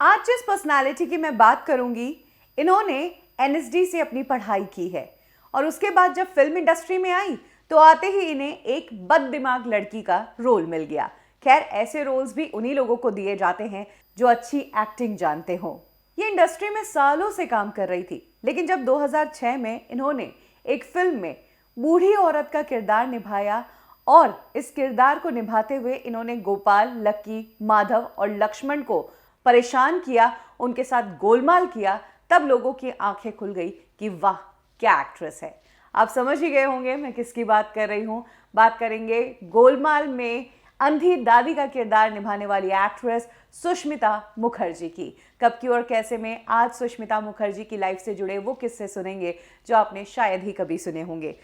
आज जिस पर्सनालिटी की मैं बात करूंगी, इन्होंने एनएसडी से अपनी पढ़ाई की है और उसके बाद जब फिल्म इंडस्ट्री में आई तो आते ही इन्हें एक बददिमाग लड़की का रोल मिल गया। खैर, ऐसे रोल्स भी उन्हीं लोगों को दिए जाते हैं जो अच्छी एक्टिंग जानते हो। ये इंडस्ट्री में सालों से काम कर रही थी, लेकिन जब 2006 में इन्होंने एक फिल्म में बूढ़ी औरत का किरदार निभाया और इस किरदार को निभाते हुए इन्होंने गोपाल, लक्की, माधव और लक्ष्मण को परेशान किया, उनके साथ गोलमाल किया, तब लोगों की आंखें खुल गई कि वाह क्या एक्ट्रेस है। आप समझ ही गए होंगे मैं किसकी बात कर रही हूं। बात करेंगे गोलमाल में अंधी दादी का किरदार निभाने वाली एक्ट्रेस सुष्मिता मुखर्जी की। कब की और कैसे में आज सुष्मिता मुखर्जी की लाइफ से जुड़े वो किस्से सुनेंगे जो आपने शायद ही कभी सुने होंगे।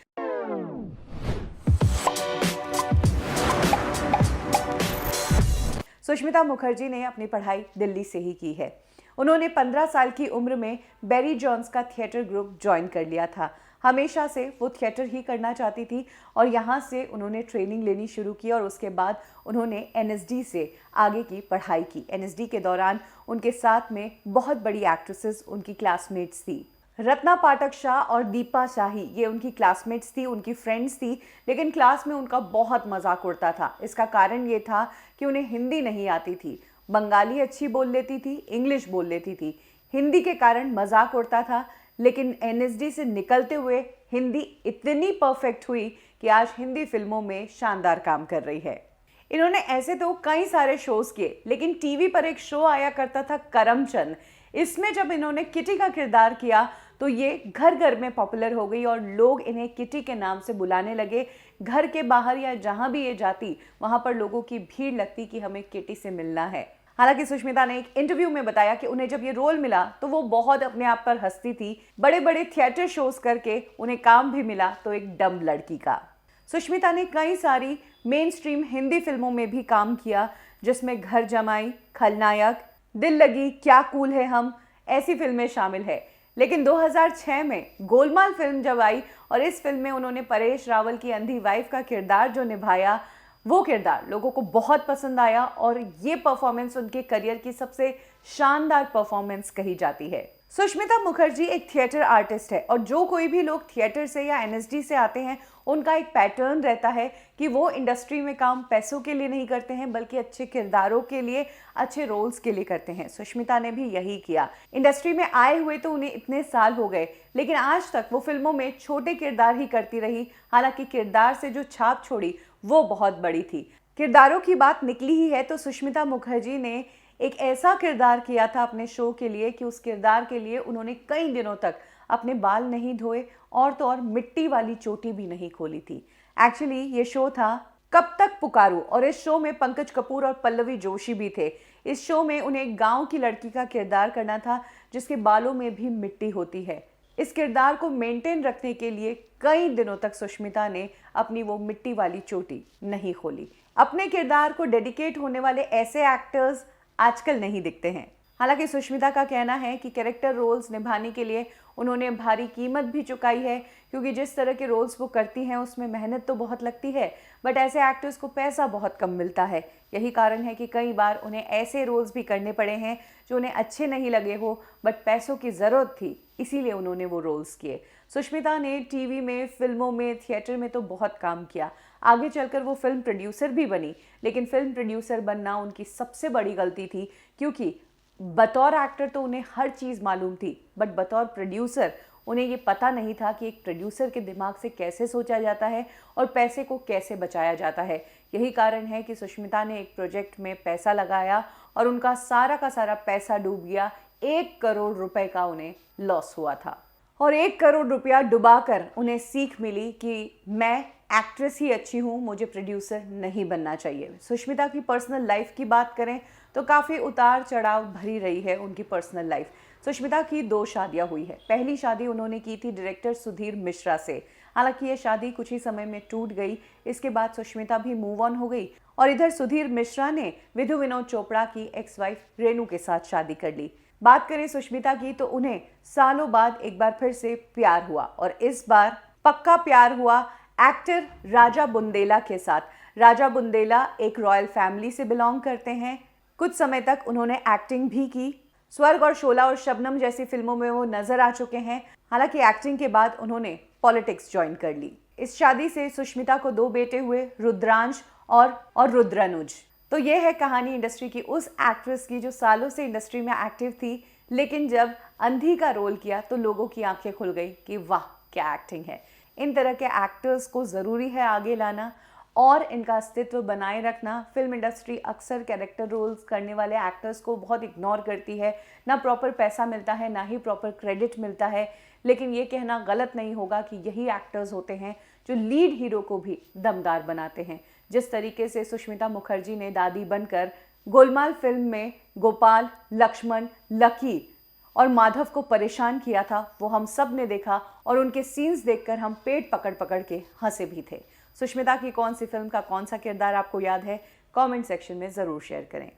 सुष्मिता मुखर्जी ने अपनी पढ़ाई दिल्ली से ही की है। उन्होंने 15 साल की उम्र में बेरी जॉन्स का थिएटर ग्रुप ज्वाइन कर लिया था। हमेशा से वो थिएटर ही करना चाहती थी और यहाँ से उन्होंने ट्रेनिंग लेनी शुरू की और उसके बाद उन्होंने एनएसडी से आगे की पढ़ाई की। एनएसडी के दौरान उनके साथ में बहुत बड़ी एक्ट्रेसेस उनकी क्लासमेट्स थी। रत्ना पाठक शाह और दीपा शाही ये उनकी क्लासमेट्स थी, उनकी फ्रेंड्स थी, लेकिन क्लास में उनका बहुत मजाक उड़ता था। इसका कारण ये था कि उन्हें हिंदी नहीं आती थी। बंगाली अच्छी बोल लेती थी, इंग्लिश बोल लेती थी, हिंदी के कारण मजाक उड़ता था। लेकिन एनएसडी से निकलते हुए हिंदी इतनी परफेक्ट हुई कि आज हिंदी फिल्मों में शानदार काम कर रही है। इन्होंने ऐसे तो कई सारे शोज किए, लेकिन टीवी पर एक शो आया करता था करमचंद। इसमें जब इन्होंने किटी का किरदार किया तो ये घर घर में पॉपुलर हो गई और लोग इन्हें किटी के नाम से बुलाने लगे। घर के बाहर या जहां भी ये जाती वहां पर लोगों की भीड़ लगती कि हमें किटी से मिलना है। हालांकि सुष्मिता ने एक इंटरव्यू में बताया कि उन्हें जब ये रोल मिला तो वो बहुत अपने आप पर हंसती थी। बड़े बड़े थिएटर शोज करके उन्हें काम भी मिला तो एक डम लड़की का। सुष्मिता ने कई सारी मेन स्ट्रीम हिंदी फिल्मों में भी काम किया, जिसमें घर जमाई, खलनायक, दिल लगी, क्या कूल है हम, ऐसी फिल्में शामिल है। लेकिन 2006 में गोलमाल फिल्म जब आई और इस फिल्म में उन्होंने परेश रावल की अंधी वाइफ का किरदार जो निभाया, वो किरदार लोगों को बहुत पसंद आया और ये परफॉर्मेंस उनके करियर की सबसे शानदार परफॉर्मेंस कही जाती है। सुष्मिता मुखर्जी एक थिएटर आर्टिस्ट है और जो कोई भी लोग थिएटर से या एनएसडी से आते हैं उनका एक पैटर्न रहता है कि वो इंडस्ट्री में काम पैसों के लिए नहीं करते हैं, बल्कि अच्छे किरदारों के लिए, अच्छे रोल्स के लिए करते हैं। सुष्मिता ने भी यही किया। इंडस्ट्री में आए हुए तो उन्हें इतने साल हो गए, लेकिन आज तक वो फिल्मों में छोटे किरदार ही करती रही। हालांकि किरदार से जो छाप छोड़ी वो बहुत बड़ी थी। किरदारों की बात निकली ही है तो सुष्मिता मुखर्जी ने एक ऐसा किरदार किया था अपने शो के लिए कि उस किरदार के लिए उन्होंने कई दिनों तक अपने बाल नहीं धोए और तो और मिट्टी वाली चोटी भी नहीं खोली थी। एक्चुअली ये शो था कब तक पुकारूं और इस शो में पंकज कपूर और पल्लवी जोशी भी थे। इस शो में उन्हें एक गांव की लड़की का किरदार करना था जिसके बालों में भी मिट्टी होती है। इस किरदार को मेंटेन रखने के लिए कई दिनों तक सुष्मिता ने अपनी वो मिट्टी वाली चोटी नहीं खोली। अपने किरदार को डेडिकेट होने वाले ऐसे एक्टर्स आजकल नहीं दिखते हैं। हालांकि सुष्मिता का कहना है कि कैरेक्टर रोल्स निभाने के लिए उन्होंने भारी कीमत भी चुकाई है, क्योंकि जिस तरह के रोल्स वो करती हैं उसमें मेहनत तो बहुत लगती है, बट ऐसे एक्टर्स को पैसा बहुत कम मिलता है। यही कारण है कि कई बार उन्हें ऐसे रोल्स भी करने पड़े हैं जो उन्हें अच्छे नहीं लगे हो, बट पैसों की ज़रूरत थी, इसीलिए उन्होंने वो रोल्स किए। सुष्मिता ने टीवी में, फिल्मों में, थिएटर में तो बहुत काम किया। आगे चलकर वो फिल्म प्रोड्यूसर भी बनी, लेकिन फिल्म प्रोड्यूसर बनना उनकी सबसे बड़ी गलती थी, क्योंकि बतौर एक्टर तो उन्हें हर चीज़ मालूम थी, बट बतौर प्रोड्यूसर उन्हें ये पता नहीं था कि एक प्रोड्यूसर के दिमाग से कैसे सोचा जाता है और पैसे को कैसे बचाया जाता है। यही कारण है कि सुष्मिता ने एक प्रोजेक्ट में पैसा लगाया और उनका सारा का सारा पैसा डूब गया। 1 करोड़ रुपए का उन्हें लॉस हुआ था और 1 करोड़ रुपया डुबाकर उन्हें सीख मिली कि मैं एक्ट्रेस ही अच्छी हूँ, मुझे प्रोड्यूसर नहीं बनना चाहिए। सुष्मिता की पर्सनल लाइफ की बात करें तो काफ़ी उतार चढ़ाव भरी रही है उनकी पर्सनल लाइफ। सुष्मिता की 2 शादियां हुई है। पहली शादी उन्होंने की थी डायरेक्टर सुधीर मिश्रा से। हालांकि ये शादी कुछ ही समय में टूट गई। इसके बाद सुष्मिता भी मूव ऑन हो गई और इधर सुधीर मिश्रा ने विधु विनोद चोपड़ा की एक्स वाइफ रेनू के साथ शादी कर ली। बात करें सुष्मिता की तो उन्हें सालों बाद एक बार फिर से प्यार हुआ और इस बार पक्का प्यार हुआ एक्टर राजा बुंदेला के साथ। राजा बुंदेला एक रॉयल फैमिली से बिलोंग करते हैं, कुछ समय तक उन्होंने एक्टिंग भी की। स्वर्ग और शोला और शबनम जैसी फिल्मों में वो नजर आ चुके हैं। हालांकि एक्टिंग के बाद उन्होंने पॉलिटिक्स ज्वाइन कर ली। इस शादी से सुष्मिता को 2 बेटे हुए, रुद्रांश और रुद्रानुज। तो ये है कहानी इंडस्ट्री की उस एक्ट्रेस की जो सालों से इंडस्ट्री में एक्टिव थी, लेकिन जब अंधी का रोल किया तो लोगों की आंखें खुल गई कि वाह क्या एक्टिंग है। इन तरह के एक्टर्स को ज़रूरी है आगे लाना और इनका अस्तित्व बनाए रखना। फिल्म इंडस्ट्री अक्सर कैरेक्टर रोल्स करने वाले एक्टर्स को बहुत इग्नोर करती है। ना प्रॉपर पैसा मिलता है, ना ही प्रॉपर क्रेडिट मिलता है। लेकिन ये कहना गलत नहीं होगा कि यही एक्टर्स होते हैं जो लीड हीरो को भी दमदार बनाते हैं। जिस तरीके से सुष्मिता मुखर्जी ने दादी बनकर गोलमाल फिल्म में गोपाल, लक्ष्मण, लकी और माधव को परेशान किया था, वो हम सब ने देखा और उनके सीन्स देखकर हम पेट पकड़ पकड़ के हंसे भी थे। सुष्मिता की कौन सी फिल्म का कौन सा किरदार आपको याद है? कमेंट सेक्शन में ज़रूर शेयर करें।